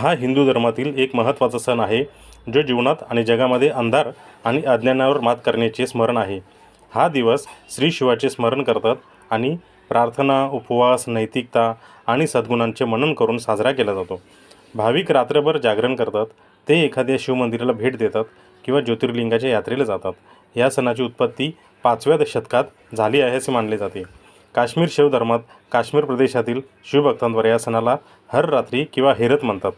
हा हिंदू धर्मातील एक महत्त्वाचा सण आहे, जो जीवनात आणि जगामध्ये अंधार आणि अज्ञानावर मात करण्याचे स्मरण आहे। हा दिवस श्री शिवाचे स्मरण करतात आणि प्रार्थना, उपवास, नैतिकता आणि सद्गुणांचे मनन करून साजरा केला जातो। भाविक रात्रभर जागरण करतात, ते एखाद्या शिवमंदिराला भेट देतात किंवा ज्योतिर्लिंगाच्या यात्रेला जातात। या सणाची उत्पत्ती 5व्या शतकात झाली आहे असे मानले जाते। काश्मीर शिव धर्मात काश्मीर प्रदेशातील शिवभक्तांद्वारे या सणाला हर रात्री किंवा हेरत म्हणतात।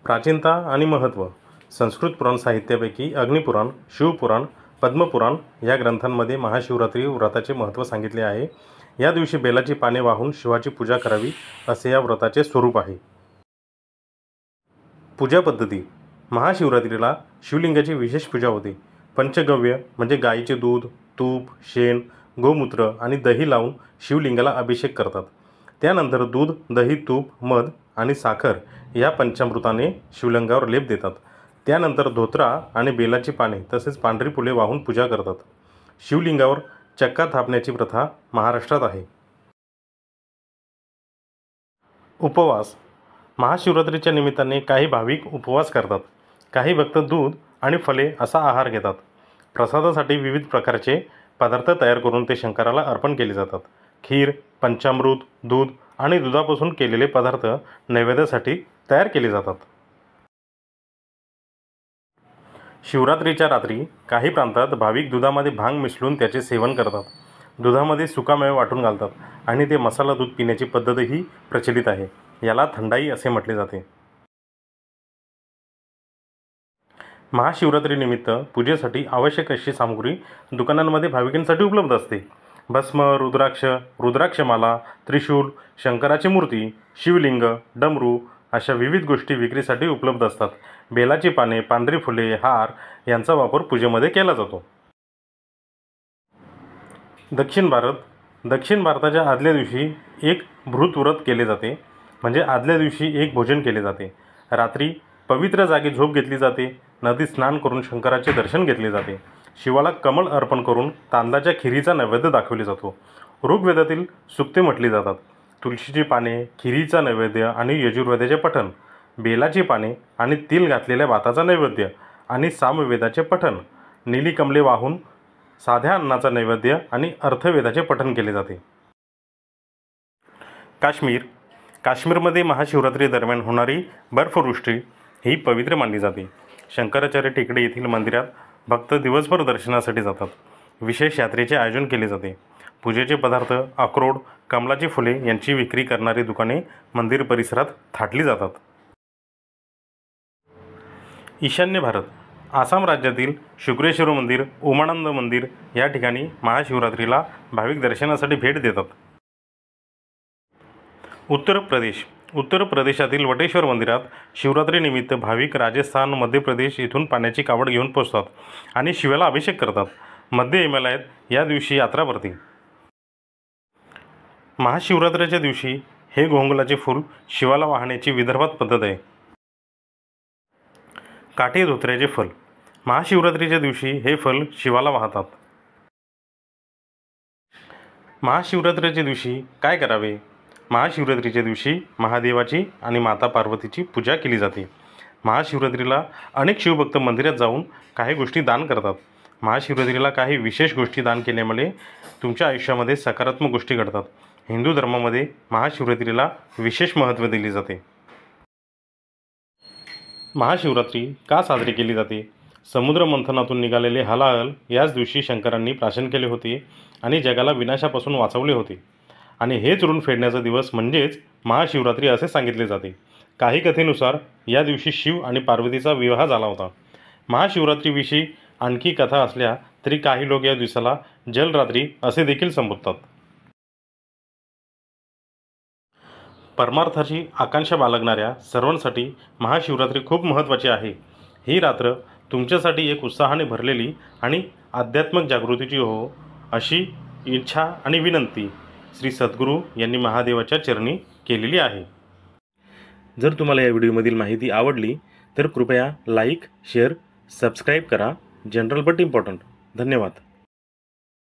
प्राचीनता आणि महत्त्व। संस्कृत पुराण साहित्यापैकी अग्निपुराण, शिवपुराण, पद्मपुराण या ग्रंथांमध्ये महाशिवरात्री व्रताचे महत्त्व सांगितले आहे। या दिवशी बेलाची पाने वाहून शिवाची पूजा करावी असे या व्रताचे स्वरूप आहे। पूजा पद्धती। महाशिवरात्रीला शिवलिंगाची विशेष पूजा होते। पंचगव्य म्हणजे गाईचे दूध, तूप, शेण, गोमूत्र आणि दही लावून शिवलिंगाला अभिषेक करतात। त्यानंतर दूध, दही, तूप, मध आणि साखर या पंचामृताने शिवलिंगावर लेप देतात। त्यानंतर धोत्रा आणि बेलाची पाने तसेच पांढरी फुले वाहून पूजा करतात। शिवलिंगावर चक्का थापण्याची प्रथा महाराष्ट्रात आहे। उपवास। महाशिवरात्रीच्या निमित्ताने काही भाविक उपवास करतात। काही भक्त दूध आणि फळे असा आहार घेतात। प्रसादासाठी विविध प्रकारचे पदार्थ तयार करून ते शंकराला अर्पण केले जातात। खीर, पंचामृत, दूध आणि दुधापासून केलेले पदार्थ नैवेद्यासाठी तयार केले जातात। शिवरात्रीच्या रात्री काही प्रांतात भाविक दुधामध्ये भांग मिसळून त्याचे सेवन करतात। दुधामध्ये सुकामेवा वाटून घालतात आणि ते मसाला दूध पिण्याची पद्धतही प्रचलित आहे। याला थंडाई असे म्हटले जाते। महाशिवरात्रीनिमित्त पूजेसाठी आवश्यक अशी सामग्री दुकानांमध्ये भाविकांसाठी उपलब्ध असते। भस्म, रुद्राक्ष, रुद्राक्षमाला, त्रिशूल, शंकराची मूर्ती, शिवलिंग, डमरू अशा विविध गोष्टी विक्रीसाठी उपलब्ध असतात। बेलाची पाने, पांढरी फुले, हार यांचा वापर पूजेमध्ये केला जातो। दक्षिण भारत। दक्षिण भारताच्या आदल्या दिवशी एक भृत व्रत केले जाते, म्हणजे आदल्या दिवशी एक भोजन केले जाते। रात्री पवित्र जागी झोप घेतली जाते। नदीत स्नान करून शंकराचे दर्शन घेतले जाते। शिवाला कमळ अर्पण करून तांदळाच्या खिरीचा नैवेद्य दाखवला जातो। ऋग्वेदातील सूक्ते म्हटली जातात। तुळशीची पाने, खिरीचा नैवेद्य आणि यजुर्वेदाचे पठण, बेलाची पाने आणि तिल घातलेल्या भाताचा नैवेद्य आणि सामवेदाचे पठण, नीली कमले वाहून साध्या अन्नाचा नैवेद्य आणि अर्थवेदाचे पठण केले जाते। काश्मीर। काश्मीरमध्ये महाशिवरात्री दरम्यान होणारी बर्फवृष्टी ही पवित्र मानली जाते। शंकराचार्य टेकडे येथील मंदिरात भक्त दिवसभर दर्शनासाठी जातात। विशेष यात्रेचे आयोजन केले जाते। पूजेचे पदार्थ, अक्रोड, कमळाची फुले यांची विक्री करणारी दुकाने मंदिर परिसरात थाटली जातात। ईशान्य भारत। आसाम राज्यातील शुक्रेश्वर मंदिर, उमानंद मंदिर या ठिकाणी महाशिवरात्रीला भाविक दर्शनासाठी भेट देतात। उत्तर प्रदेश। उत्तर प्रदेशातील वटेश्वर मंदिरात शिवरात्रीनिमित्त भाविक राजस्थान, मध्य प्रदेश येथून पाण्याची कावड घेऊन पोचतात आणि शिवाला अभिषेक करतात। मध्य हिमालयात या दिवशी यात्रा भरते। महाशिवरात्रीच्या दिवशी हे घोंगलाचे फूल शिवाला वाहण्याची विदर्भात पद्धत आहे। काटे धोत्र्याचे फल। महाशिवरात्रीच्या दिवशी हे फल शिवाला वाहतात। महाशिवरात्रीच्या दिवशी काय करावे? महाशिवरात्रीच्या दिवशी महादेवाची आणि माता पार्वतीची पूजा केली जाते। महाशिवरात्रीला अनेक शिवभक्त मंदिरात जाऊन काही गोष्टी दान करतात। महाशिवरात्रीला काही विशेष गोष्टी दान केल्यामुळे तुमच्या आयुष्यामध्ये सकारात्मक गोष्टी घडतात। हिंदू धर्मामध्ये महाशिवरात्रीला विशेष महत्त्व दिले जाते। महाशिवरात्री का साजरी केली जाते? समुद्र मंथनातून निघालेले हलाहल याच दिवशी शंकरांनी प्राशन केले होते आणि जगाला विनाशापासून वाचवले होते, आणि हेच ऋण फेडण्याचा दिवस म्हणजेच महाशिवरात्री असे सांगितले जाते। काही कथेनुसार या दिवशी शिव आणि पार्वतीचा विवाह झाला होता। महाशिवरात्रीविषयी आणखी कथा असल्या तरी काही लोक या दिवसाला जलरात्री असे देखील संबोधतात। परमार्थाची आकांक्षा बाळगणाऱ्या सर्वांसाठी महाशिवरात्री खूप महत्त्वाची आहे। ही रात्र तुमच्यासाठी एक उत्साहाने भरलेली आणि आध्यात्मिक जागृतीची हो अशी इच्छा आणि विनंती श्री सद्गुरू यांनी महादेवाच्या चरणी केलेली आहे। जर तुम्हाला या व्हिडिओमधील माहिती आवडली तर कृपया लाईक, शेअर, सबस्क्राईब करा। General but important. धन्यवाद।